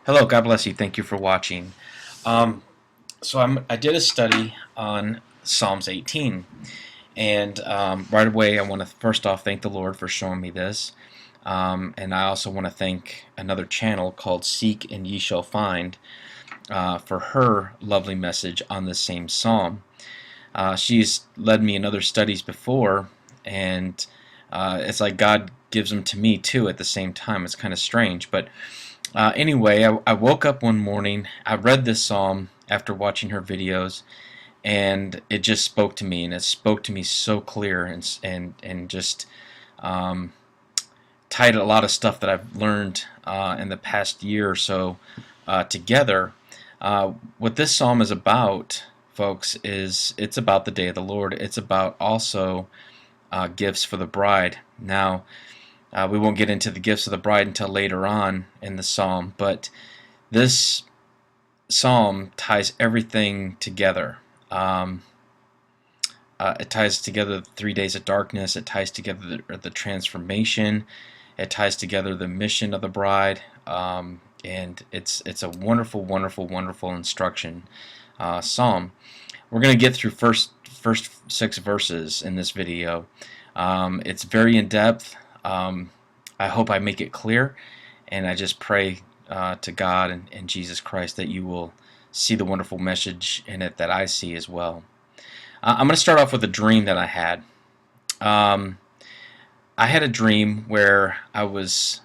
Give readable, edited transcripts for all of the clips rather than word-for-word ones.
Hello, God bless you. Thank you for watching. Um, I did a study on Psalms 18, and right away I want to first off thank the Lord for showing me this, and I also want to thank another channel called Seek and Ye Shall Find for her lovely message on this same psalm. She's led me in other studies before, and it's like God gives them to me too at the same time. It's kind of strange, but anyway, I woke up one morning. I read this psalm after watching her videos, and it just spoke to me, and it spoke to me so clear, and just um, tied a lot of stuff that I've learned in the past year or so together. What this psalm is about, folks, is it's about the day of the Lord. It's about also gifts for the bride. Now, we won't get into the gifts of the bride until later on in the psalm, but this psalm ties everything together. Um, it ties together the 3 days of darkness. It ties together the transformation. It ties together the mission of the bride, and it's a wonderful, wonderful, wonderful instruction psalm. We're going to get through first 6 verses in this video. It's very in depth. I hope I make it clear, and I just pray to God and Jesus Christ that you will see the wonderful message in it that I see as well. I'm going to start off with a dream that I had. Um, I had a dream where I was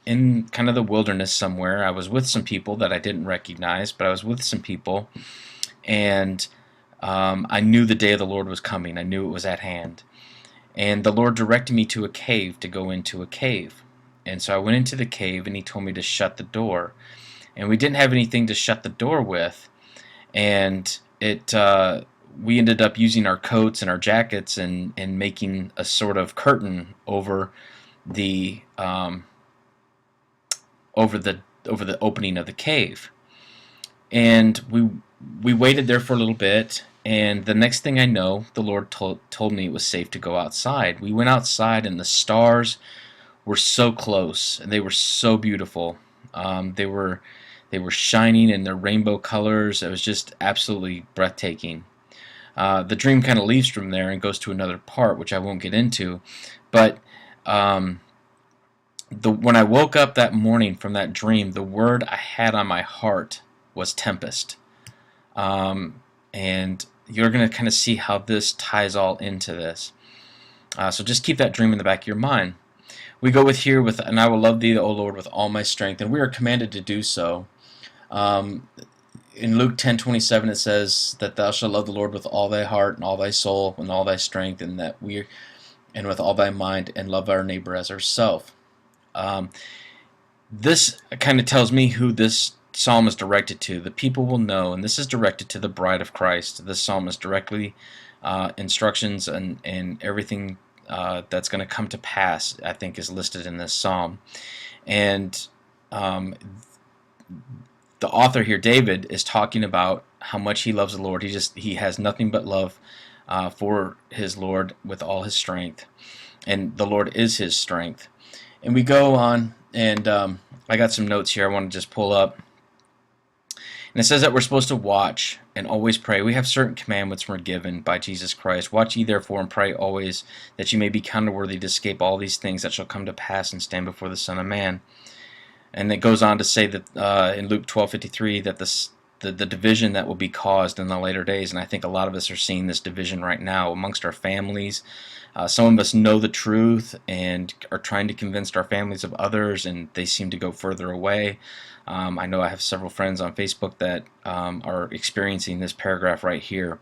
in kind of the wilderness somewhere. I was with some people that I didn't recognize, but I was with some people, and I knew the day of the Lord was coming. I knew it was at hand. And the Lord directed me to a cave, to go into a cave. And so I went into the cave, and He told me to shut the door. And we didn't have anything to shut the door with. And we ended up using our coats and our jackets and making a sort of curtain the um, over the opening of the cave. And we waited there for a little bit, and the next thing I know, the Lord told me it was safe to go outside. We went outside, and the stars were so close, and they were so beautiful. They were shining in their rainbow colors. It was just absolutely breathtaking. The dream kind of leaves from there and goes to another part, which I won't get into. But um, when I woke up that morning from that dream, the word I had on my heart was tempest. And you're going to kind of see how this ties all into this. So just keep that dream in the back of your mind. We go with here with, and I will love thee, O Lord, with all my strength, and we are commanded to do so. In Luke 10:27 it says that thou shalt love the Lord with all thy heart and all thy soul and all thy strength, and with all thy mind, and love our neighbor as ourself. This kind of tells me who this psalm is directed to. The people will know, and this is directed to the bride of Christ. This psalm is directly instructions and everything that's going to come to pass, I think, is listed in this psalm. And the author here, David, is talking about how much he loves the Lord. He has nothing but love for his Lord with all his strength, and the Lord is his strength. And we go on, and I got some notes here I want to just pull up. And it says that we're supposed to watch and always pray. We have certain commandments we're given by Jesus Christ. Watch ye therefore and pray always, that you may be counted worthy to escape all these things that shall come to pass and stand before the Son of Man. And it goes on to say that in Luke 12:53 that the division that will be caused in the later days, and I think a lot of us are seeing this division right now amongst our families. Some of us know the truth and are trying to convince our families of others, and they seem to go further away. I know I have several friends on Facebook that are experiencing this paragraph right here.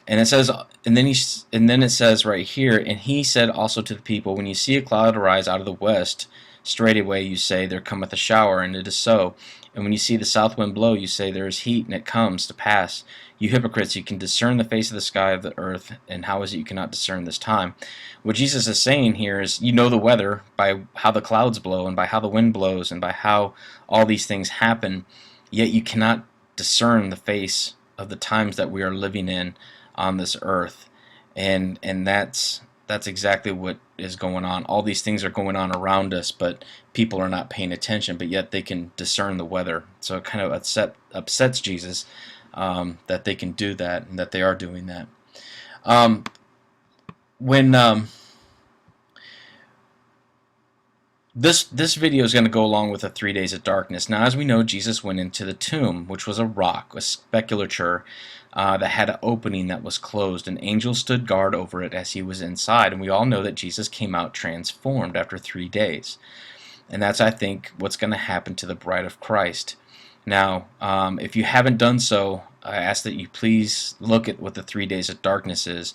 And it says, and then it says right here, and he said also to the people, when you see a cloud arise out of the west, straightway you say, there cometh a shower, and it is so. And when you see the south wind blow, you say, there is heat, and it comes to pass. You hypocrites, you can discern the face of the sky of the earth, and how is it you cannot discern this time? What Jesus is saying here is, you know the weather by how the clouds blow, and by how the wind blows, and by how all these things happen, yet you cannot discern the face of the times that we are living in on this earth. And that's exactly what is going on. All these things are going on around us, but people are not paying attention, but yet they can discern the weather. So it kind of upsets Jesus that they can do that and that they are doing that. When This video is going to go along with the 3 days of darkness. Now, as we know, Jesus went into the tomb, which was a rock, a sepulchre that had an opening that was closed. An angel stood guard over it as he was inside, and we all know that Jesus came out transformed after 3 days. And that's, I think, what's going to happen to the bride of Christ. Now, if you haven't done so, I ask that you please look at what the 3 days of darkness is.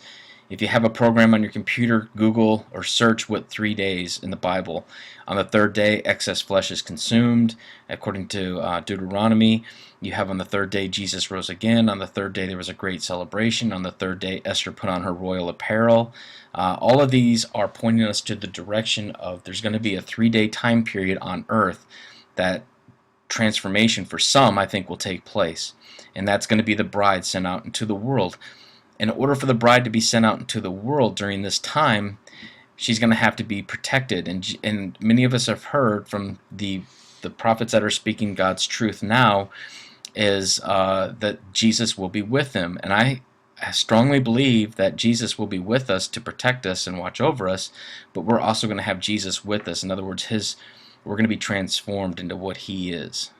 If you have a program on your computer, Google or search what 3 days in the Bible. On the third day, excess flesh is consumed, according to Deuteronomy. You have on the third day, Jesus rose again. On the third day, there was a great celebration. On the third day, Esther put on her royal apparel. All of these are pointing us to the direction of there's going to be a 3-day time period on earth that transformation for some, I think, will take place. And that's going to be the bride sent out into the world. In order for the bride to be sent out into the world during this time, she's going to have to be protected. And many of us have heard from the prophets that are speaking God's truth now is that Jesus will be with them. And I strongly believe that Jesus will be with us to protect us and watch over us, but we're also going to have Jesus with us. In other words, we're going to be transformed into what he is.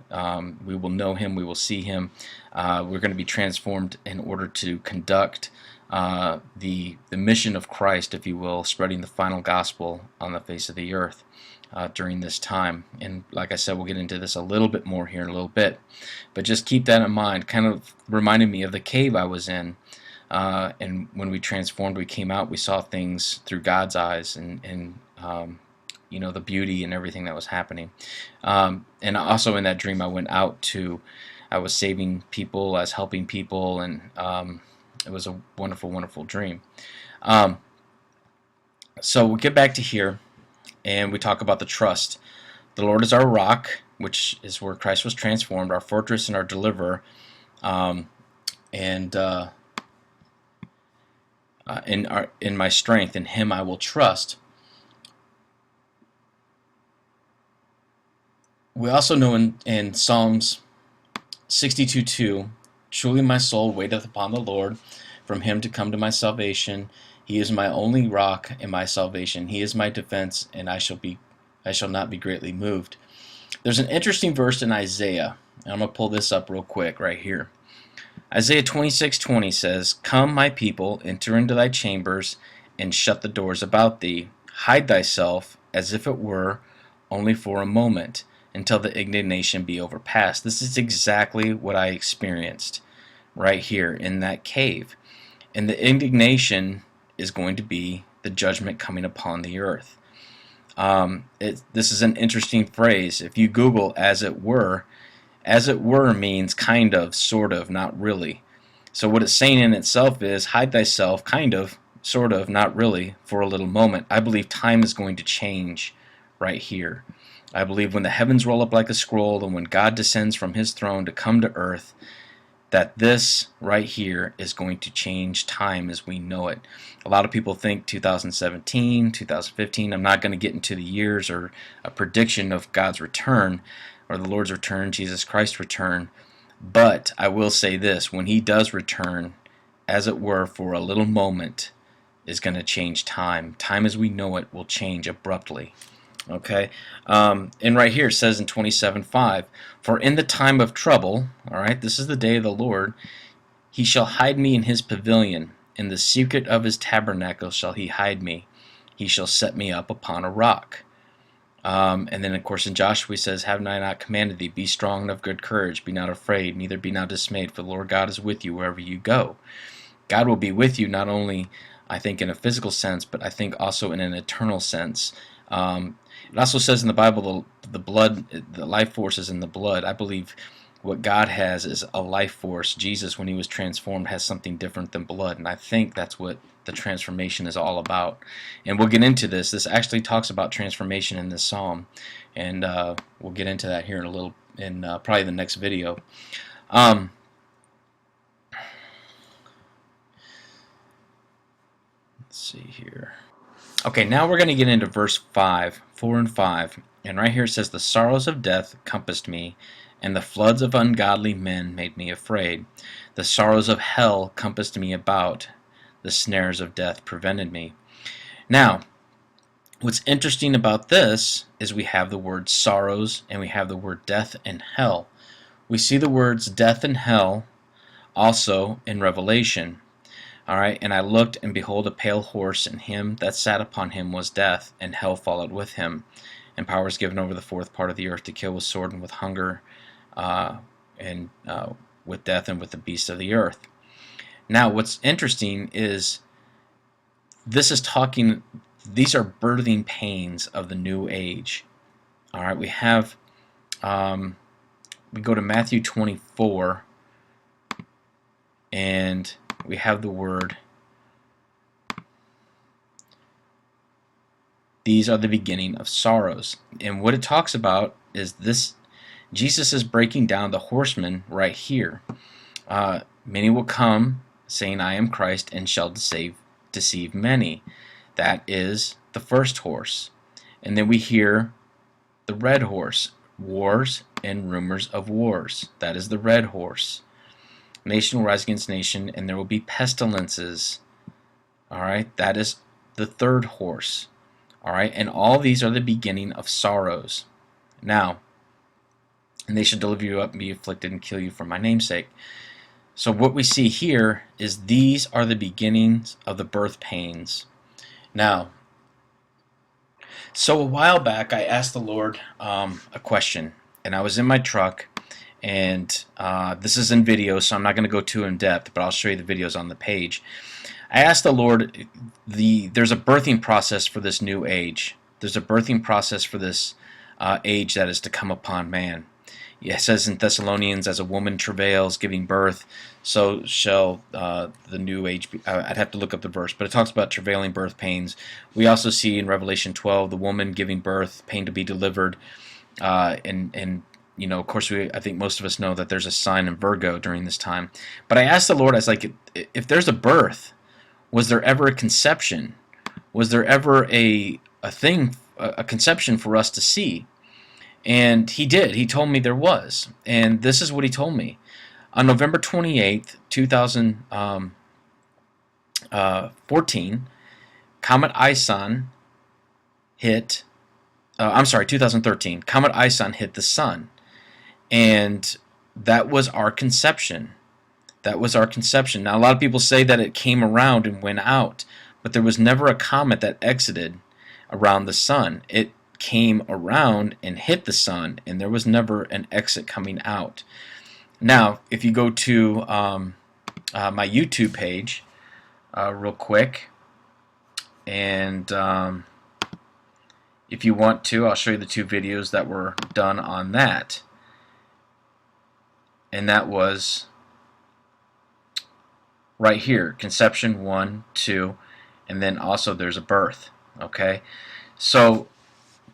We will know him, we will see him. We're going to be transformed in order to conduct the mission of Christ, if you will, spreading the final gospel on the face of the earth during this time. And like I said, we'll get into this a little bit more here in a little bit. But just keep that in mind. Kind of reminded me of the cave I was in. And when we transformed, we came out, we saw things through God's eyes and you know, the beauty and everything that was happening. And also in that dream, I went out I was saving people, I was helping people, and it was a wonderful, wonderful dream. So we'll get back to here, and we talk about the trust. The Lord is our rock, which is where Christ was transformed, our fortress and our deliverer, in my strength. In him I will trust. We also know in Psalms 62:2, truly my soul waiteth upon the Lord, from him to come to my salvation. He is my only rock and my salvation. He is my defense, and I shall not be greatly moved. There's an interesting verse in Isaiah, and I'm going to pull this up real quick right here. Isaiah 26:20 says, come, my people, enter into thy chambers, and shut the doors about thee. Hide thyself, as if it were only for a moment, until the indignation be overpassed. This is exactly what I experienced right here in that cave. And the indignation is going to be the judgment coming upon the earth. This is an interesting phrase. If you Google as it were means kind of, sort of, not really. So what it's saying in itself is, hide thyself, kind of, sort of, not really, for a little moment. I believe time is going to change right here. I believe when the heavens roll up like a scroll and when God descends from his throne to come to earth, that this right here is going to change time as we know it. A lot of people think 2017, 2015. I'm not going to get into the years or a prediction of God's return or the Lord's return, Jesus Christ's return. But I will say this, when he does return, as it were, for a little moment, is going to change time. Time as we know it will change abruptly. Okay, and right here it says in 27:5, for in the time of trouble, all right, this is the day of the Lord, he shall hide me in his pavilion, in the secret of his tabernacle shall he hide me, he shall set me up upon a rock. And then of course in Joshua he says, have I not commanded thee, be strong and of good courage, be not afraid, neither be not dismayed, for the Lord God is with you wherever you go. God will be with you not only, I think, in a physical sense, but I think also in an eternal sense. It also says in the Bible the blood, the life force is in the blood. I believe what God has is a life force. Jesus, when he was transformed, has something different than blood, and I think that's what the transformation is all about. And we'll get into this. This actually talks about transformation in this psalm, and we'll get into that here in probably the next video. Let's see here. Okay, now we're going to get into verse 5, 4 and 5. And right here it says, "The sorrows of death compassed me, and the floods of ungodly men made me afraid. The sorrows of hell compassed me about, the snares of death prevented me." Now, what's interesting about this is we have the word sorrows and we have the word death and hell. We see the words death and hell also in Revelation. All right, "And I looked, and behold, a pale horse, and him that sat upon him was death, and hell followed with him. And power was given over the fourth part of the earth to kill with sword and with hunger, and with death and with the beasts of the earth." Now, what's interesting is this is talking, these are birthing pains of the new age. All right, we have, we go to Matthew 24, and we have the word, "These are the beginning of sorrows." And what it talks about is this, Jesus is breaking down the horsemen right here. "Many will come, saying, I am Christ, and shall deceive many." That is the first horse. And then we hear the red horse, "Wars and rumors of wars." That is the red horse. "Nation will rise against nation, and there will be pestilences." All right, that is the third horse. All right, and all these are the beginning of sorrows. Now, "And they shall deliver you up and be afflicted and kill you for my name's sake." So what we see here is these are the beginnings of the birth pains. Now, so a while back I asked the Lord a question, and I was in my truck, and this is in video, so I'm not going to go too in depth, but I'll show you the videos on the page. I asked the Lord, there's a birthing process for this new age. There's a birthing process for this age that is to come upon man. It says in Thessalonians, "As a woman travails, giving birth, so shall the new age be." I'd have to look up the verse, but it talks about travailing birth pains. We also see in Revelation 12 the woman giving birth, pain to be delivered, and you know, of course, I think most of us know that there's a sign in Virgo during this time. But I asked the Lord, I was like, if there's a birth, was there ever a conception? Was there ever a thing, a conception for us to see? And he did. He told me there was. And this is what he told me. On November 28th, 2014, Comet Ison hit, 2013, Comet Ison hit the sun. And that was our conception. That was our conception. Now, a lot of people say that it came around and went out, but there was never a comet that exited around the sun. It came around and hit the sun, and there was never an exit coming out. Now, if you go to my YouTube page real quick, and if you want to, I'll show you the two videos that were done on that. And that was right here, conception 1, 2, and then also there's a birth. Okay, so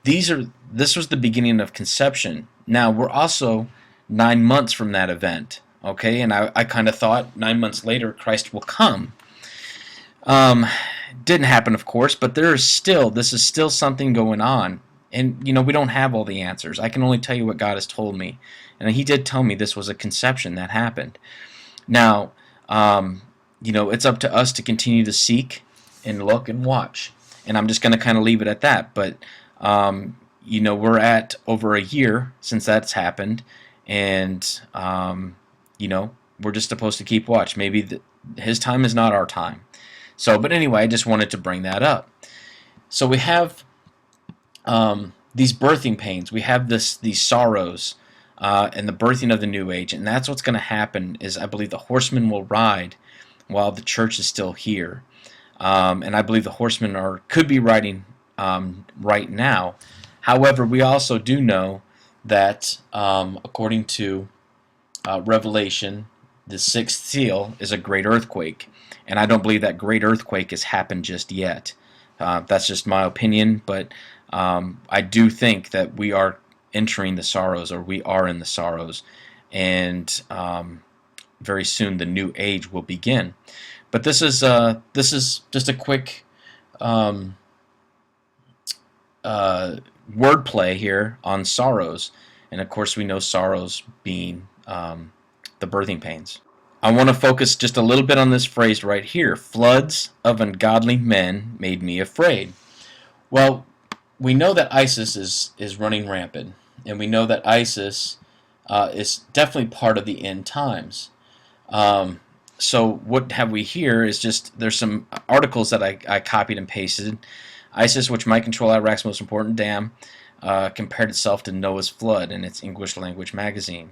this was the beginning of conception. Now we're also 9 months from that event. Okay, and I kind of thought 9 months later Christ will come. Didn't happen, of course, but this is still something going on. And you know, we don't have all the answers. I can only tell you what God has told me, and He did tell me this was a conception that happened. Now, you know, it's up to us to continue to seek and look and watch. And I'm just going to kind of leave it at that. But, you know, we're at over a year since that's happened. And, you know, we're just supposed to keep watch. Maybe His time is not our time. So, but anyway, I just wanted to bring that up. So we have these birthing pains. We have these sorrows and the birthing of the new age. And that's what's going to happen is I believe the horsemen will ride while the church is still here. And I believe the horsemen could be riding right now. However, we also do know that according to Revelation, the sixth seal is a great earthquake. And I don't believe that great earthquake has happened just yet. That's just my opinion, but I do think that we are entering the sorrows, or we are in the sorrows, and very soon the new age will begin. But this is just a quick wordplay here on sorrows, and of course we know sorrows being the birthing pains. I want to focus just a little bit on this phrase right here. Floods of ungodly men made me afraid. Well, we know that ISIS is running rampant, and we know that ISIS is definitely part of the end times. Um, so what have we here is just there's some articles that I copied and pasted. ISIS, which might control Iraq's most important dam, compared itself to Noah's flood in its English language magazine.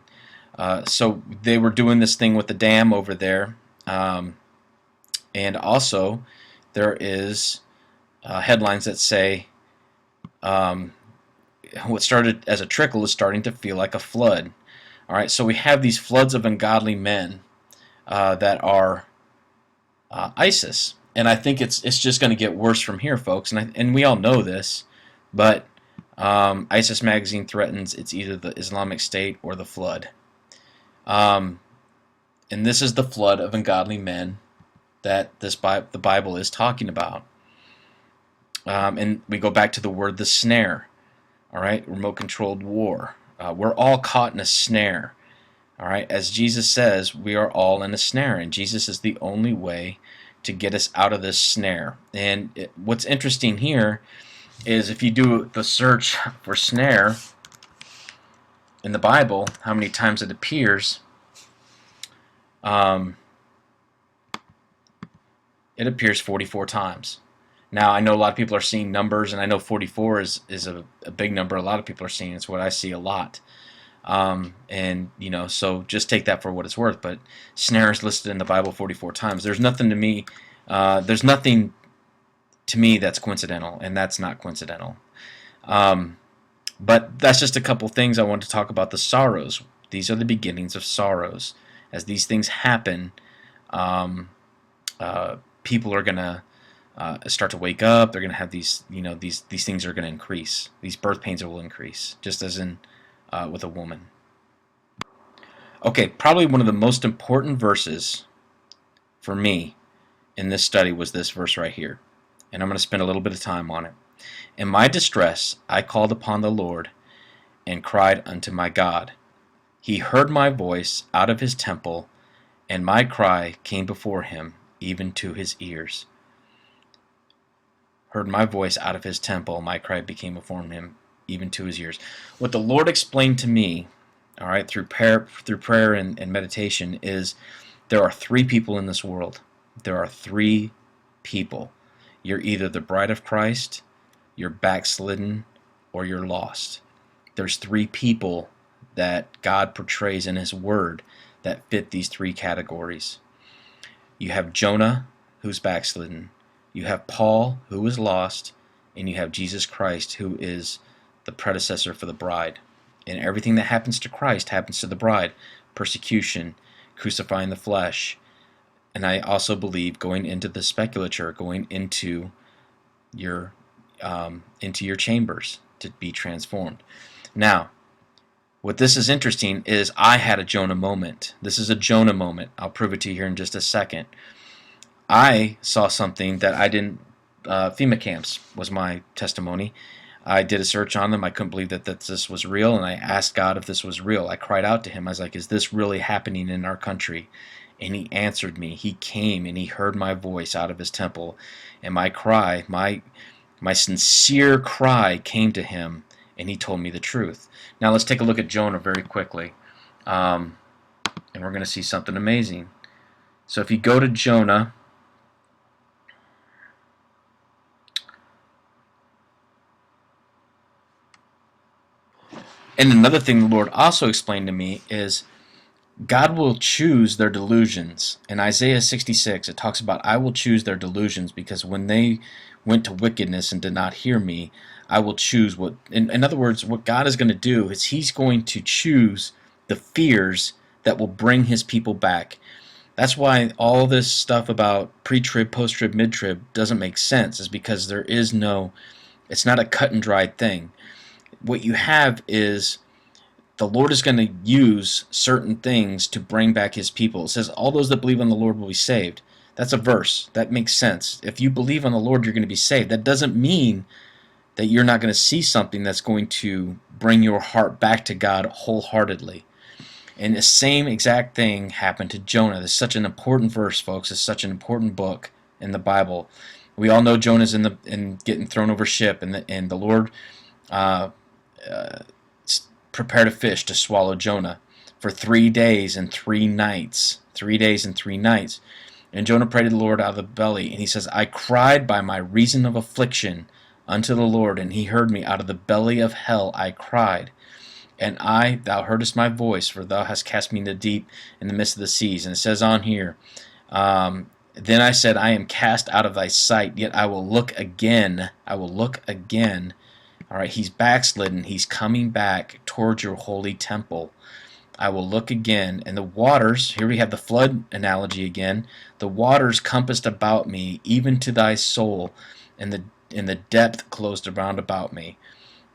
So they were doing this thing with the dam over there, and also there is headlines that say what started as a trickle is starting to feel like a flood. All right, so we have these floods of ungodly men that are ISIS, and I think it's just going to get worse from here, folks. And we all know this, but ISIS magazine threatens it's either the Islamic State or the flood. And this is the flood of ungodly men that the Bible is talking about. And we go back to the word the snare. All right, remote-controlled war. We're all caught in a snare. All right, as Jesus says, we are all in a snare, and Jesus is the only way to get us out of this snare. And what's interesting here is if you do the search for snare in the Bible, how many times it appears, it appears 44 times. Now, I know a lot of people are seeing numbers, and I know 44 is a big number. A lot of people are seeing it's what I see a lot. And, so just take that for what it's worth. But snare is listed in the Bible 44 times. There's nothing to me that's coincidental, and that's not coincidental. But that's just a couple things I want to talk about the sorrows. These are the beginnings of sorrows. As these things happen, people are going to start to wake up. They're going to have these things are going to increase. These birth pains will increase, just as in with a woman. Okay, probably one of the most important verses for me in this study was this verse right here. And I'm going to spend a little bit of time on it. In my distress, I called upon the Lord and cried unto my God. He heard my voice out of his temple, and my cry came before him, even to his ears. Heard my voice out of his temple, my cry became before him, even to his ears. What the Lord explained to me, all right, through prayer and meditation, is there are three people in this world. There are three people. You're either the bride of Christ, you're backslidden, or you're lost. There's three people that God portrays in his word that fit these three categories. You have Jonah, who's backslidden. You have Paul, who is lost. And you have Jesus Christ, who is the predecessor for the bride. And everything that happens to Christ happens to the bride. Persecution, crucifying the flesh. And I also believe going into the speculature, going into your chambers to be transformed. Now, what this is interesting is I had a Jonah moment. This is a Jonah moment. I'll prove it to you here in just a second. I saw something that I didn't. FEMA camps was my testimony. I did a search on them. I couldn't believe that this was real, and I asked God if this was real. I cried out to him. I was like, is this really happening in our country? And he answered me. He came and he heard my voice out of his temple, and my cry, my sincere cry came to him, and he told me the truth. Now let's take a look at Jonah very quickly, and we're going to see something amazing. So if you go to Jonah, and another thing the Lord also explained to me is God will choose their delusions. In Isaiah 66, it talks about, I will choose their delusions, because when they went to wickedness and did not hear me, I will choose what, in other words, what God is going to do is he's going to choose the fears that will bring his people back. That's why all this stuff about pre-trib, post-trib, mid-trib doesn't make sense, is because there is no, it's not a cut and dried thing. What you have is the Lord is going to use certain things to bring back his people. It says, all those that believe on the Lord will be saved. That's a verse. That makes sense. If you believe on the Lord, you're going to be saved. That doesn't mean that you're not going to see something that's going to bring your heart back to God wholeheartedly. And the same exact thing happened to Jonah. This is such an important verse, folks. It's such an important book in the Bible. We all know Jonah's in getting thrown over ship, and the Lord uh, prepared a fish to swallow Jonah for 3 days and 3 nights. 3 days and 3 nights. And Jonah prayed to the Lord out of the belly, and he says, I cried by my reason of affliction unto the Lord, and he heard me. Out of the belly of hell I cried. And thou heardest my voice, for thou hast cast me into the deep in the midst of the seas. And it says on here, then I said, I am cast out of thy sight, yet I will look again. I will look again. All right, he's backslidden. He's coming back towards your holy temple. I will look again. And the waters, here we have the flood analogy again. The waters compassed about me, even to thy soul, and the depth closed around about me.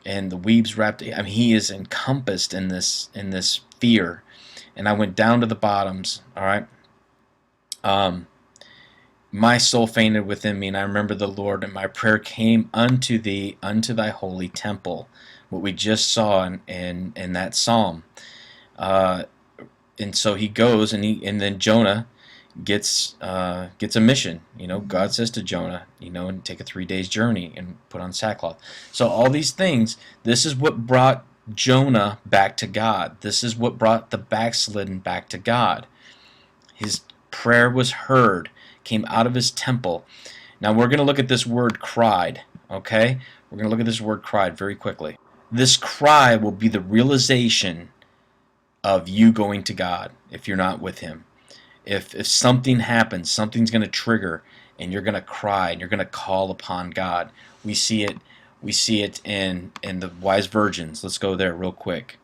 And the weeds wrapped. I mean, he is encompassed in this fear. And I went down to the bottoms. All right. My soul fainted within me, and I remembered the Lord, and my prayer came unto thee, unto thy holy temple. What we just saw in that psalm. And so he goes, and then Jonah gets a mission. God says to Jonah, and take a 3 days journey and put on sackcloth. So all these things, this is what brought Jonah back to God. This is what brought the backslidden back to God. His prayer was heard, came out of his temple. Now we're going to look at this word cried, okay? We're going to look at this word cried very quickly. This cry will be the realization of you going to God if you're not with him. If something happens, something's going to trigger, and you're going to cry, and you're going to call upon God. We see it in the wise virgins. Let's go there real quick.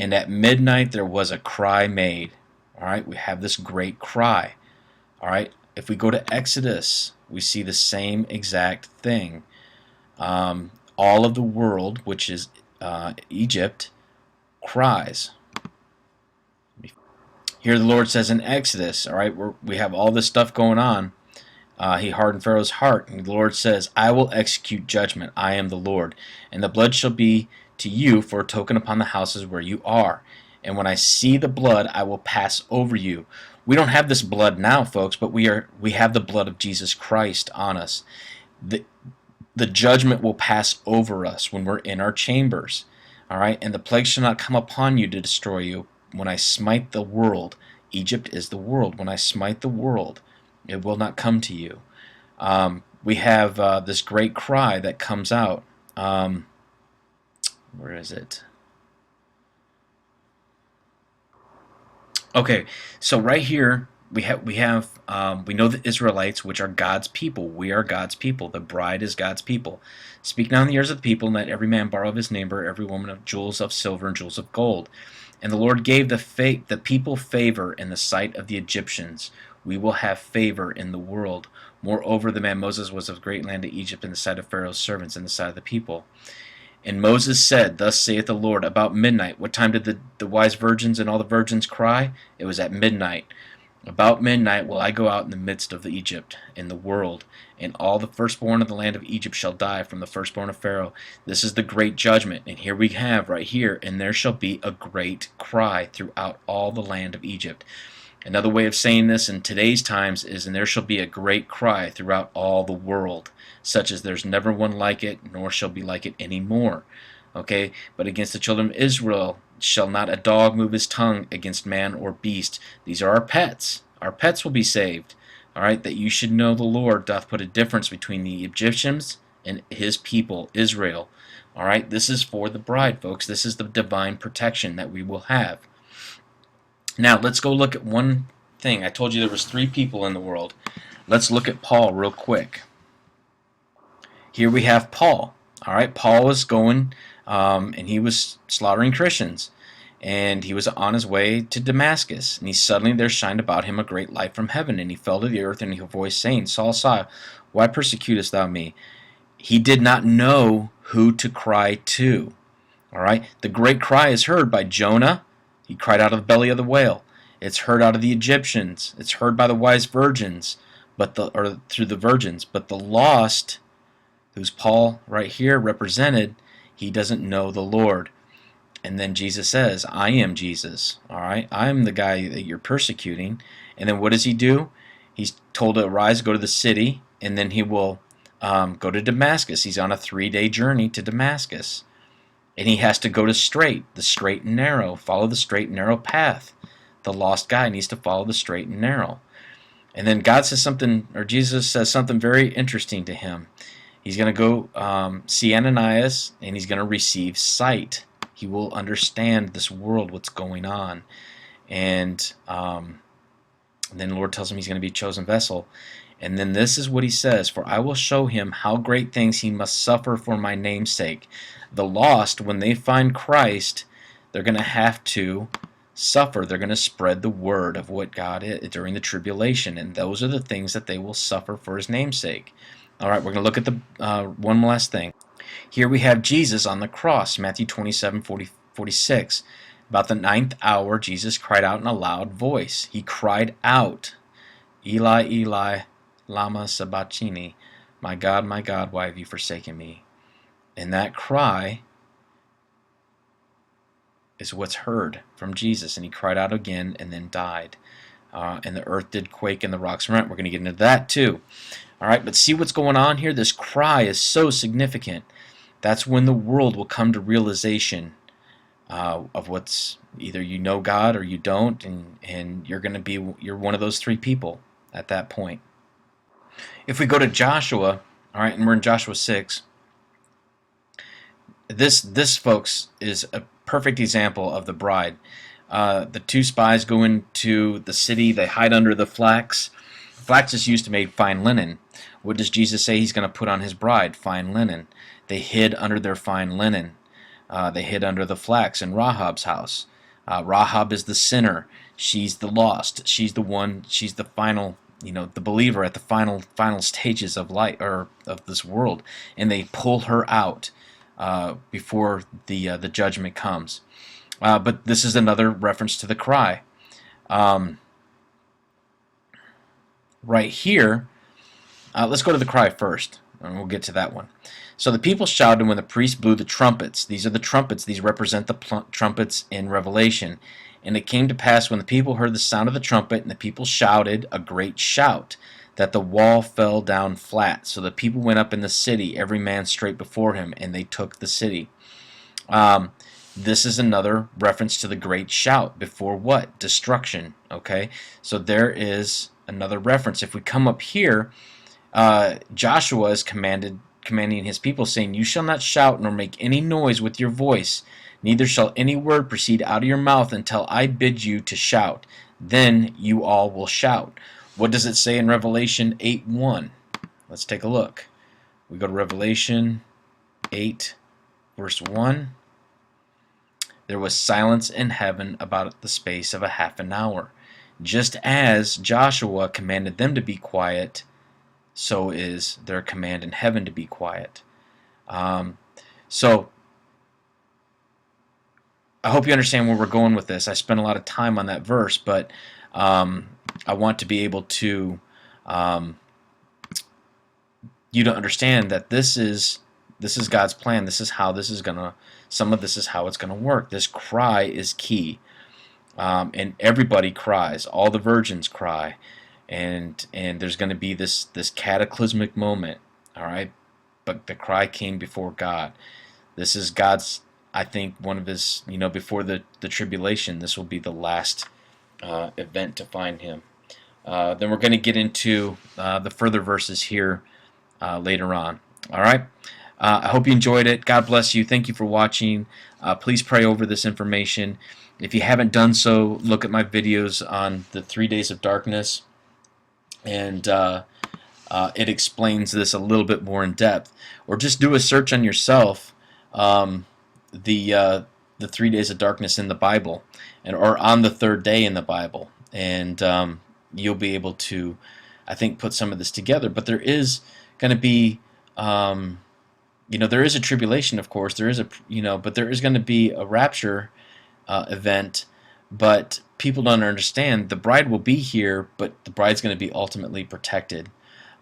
And at midnight there was a cry made. All right, we have this great cry. All right, if we go to Exodus, we see the same exact thing. All of the world, which is Egypt, cries. Here the Lord says in Exodus, all right, we have all this stuff going on. He hardened Pharaoh's heart, and the Lord says, I will execute judgment. I am the Lord. And the blood shall be to you for a token upon the houses where you are. And when I see the blood, I will pass over you. We don't have this blood now, folks, but we have the blood of Jesus Christ on us. The judgment will pass over us when we're in our chambers. All right, and the plague shall not come upon you to destroy you. When I smite the world, Egypt is the world. When I smite the world, it will not come to you. We have this great cry that comes out. Where is it? Okay, so right here we know the Israelites, which are God's people. We are God's people. The bride is God's people. Speak now in the ears of the people, and let every man borrow of his neighbor, every woman of jewels of silver and jewels of gold. And the Lord gave the people favor in the sight of the Egyptians. We will have favor in the world. Moreover, the man Moses was of great land of Egypt in the sight of Pharaoh's servants and the sight of the people. And Moses said, Thus saith the Lord, about midnight. What time did the wise virgins and all the virgins cry? It was at midnight. About midnight will I go out in the midst of Egypt, in the world, and all the firstborn of the land of Egypt shall die, from the firstborn of Pharaoh. This is the great judgment. And here we have, right here, and there shall be a great cry throughout all the land of Egypt. Another way of saying this in today's times is, and there shall be a great cry throughout all the world, such as there's never one like it, nor shall be like it any more. Okay, but against the children of Israel shall not a dog move his tongue against man or beast. These are our pets. Our pets will be saved. All right, that you should know the Lord doth put a difference between the Egyptians and his people, Israel. All right, this is for the bride, folks. This is the divine protection that we will have. Now, let's go look at one thing. I told you there was 3 people in the world. Let's look at Paul real quick. Here we have Paul. All right, Paul was going, and he was slaughtering Christians. And he was on his way to Damascus. And suddenly there shined about him a great light from heaven. And he fell to the earth, and he heard a voice saying, Saul, Saul, why persecutest thou me? He did not know who to cry to. All right, the great cry is heard by Jonah. He cried out of the belly of the whale. It's heard out of the Egyptians. It's heard by the wise virgins. or through the virgins, but the lost, who's Paul right here represented, he doesn't know the Lord. And then Jesus says, I am Jesus. All right, I'm the guy that you're persecuting. And then what does he do? He's told to arise, go to the city, and then he will go to Damascus. He's on a 3-day journey to Damascus. And he has to go to the straight and narrow, follow the straight and narrow path. The lost guy needs to follow the straight and narrow. And then God says something, or Jesus says something very interesting to him. He's going to go see Ananias, and he's going to receive sight. He will understand this world, what's going on. And then the Lord tells him he's going to be a chosen vessel. And then this is what he says, for I will show him how great things he must suffer for my name's sake. The lost, when they find Christ, they're going to have to suffer. They're going to spread the word of what God is during the tribulation. And those are the things that they will suffer for his name's sake. All right, we're going to look at the one last thing. Here we have Jesus on the cross, Matthew 27:46. About the 9th hour, Jesus cried out in a loud voice. He cried out, Eli, Eli, lama sabachthani, my God, why have you forsaken me? And that cry is what's heard from Jesus. And he cried out again and then died. And the earth did quake and the rocks rent. We're going to get into that too. All right, but see what's going on here? This cry is so significant. That's when the world will come to realization of what's either you know God or you don't, and you're one of those three people at that point. If we go to Joshua, all right, and we're in Joshua 6, this folks is a perfect example of the bride. The two spies go into the city. They hide under the flax. Flax is used to make fine linen. What does Jesus say he's going to put on his bride? Fine linen. They hid under their fine linen. They hid under the flax in Rahab's house. Rahab is the sinner. She's the lost. She's the one. She's the final, the believer at the final stages of life or of this world. And they pull her out before the judgment comes. But this is another reference to the cry. Right here, let's go to the cry first, and we'll get to that one. So the people shouted when the priest blew the trumpets. These are the trumpets. These represent the trumpets in Revelation. And it came to pass when the people heard the sound of the trumpet, and the people shouted a great shout, that the wall fell down flat. So the people went up in the city, every man straight before him, and they took the city. This is another reference to the great shout. Before what? Destruction. Okay? So there is another reference. If we come up here, Joshua is commanding his people, saying, you shall not shout nor make any noise with your voice, neither shall any word proceed out of your mouth until I bid you to shout. Then you all will shout. What does it say in Revelation 8:1? Let's take a look. We go to Revelation 8, verse 1. There was silence in heaven about the space of a half an hour. Just as Joshua commanded them to be quiet, so is their command in heaven to be quiet. So I hope you understand where we're going with this. I spent a lot of time on that verse, but I want to be able to you to understand that this is God's plan. This is how this is gonna. Some of this is how it's gonna work. This cry is key, and everybody cries. All the virgins cry. And there's going to be this cataclysmic moment, all right? But the cry came before God. This is God's, I think, one of his, before the tribulation, this will be the last event to find him. Then we're going to get into the further verses here later on, all right? I hope you enjoyed it. God bless you. Thank you for watching. Please pray over this information. If you haven't done so, look at my videos on the 3 days of darkness. And it explains this a little bit more in depth. Or just do a search on yourself, the 3 days of darkness in the Bible, or on the third day in the Bible, and you'll be able to, I think, put some of this together. But there is going to be, there is a tribulation, of course. There is but there is going to be a rapture event But people don't understand the bride will be here, but the bride's going to be ultimately protected.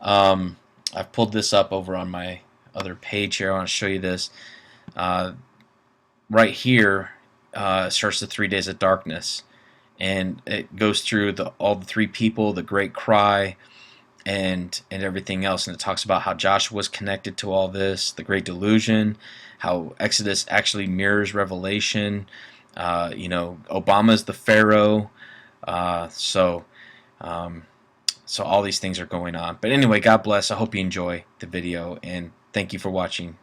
Um, I've pulled this up over on my other page here. I want to show you this. Uh, right here starts the 3 days of darkness, and it goes through all the three people, the great cry, and everything else, and it talks about how Joshua was connected to all this, the great delusion, how Exodus actually mirrors Revelation. Obama's the Pharaoh, uh, so um, so all these things are going on. But anyway, God bless. I hope you enjoy the video, and thank you for watching.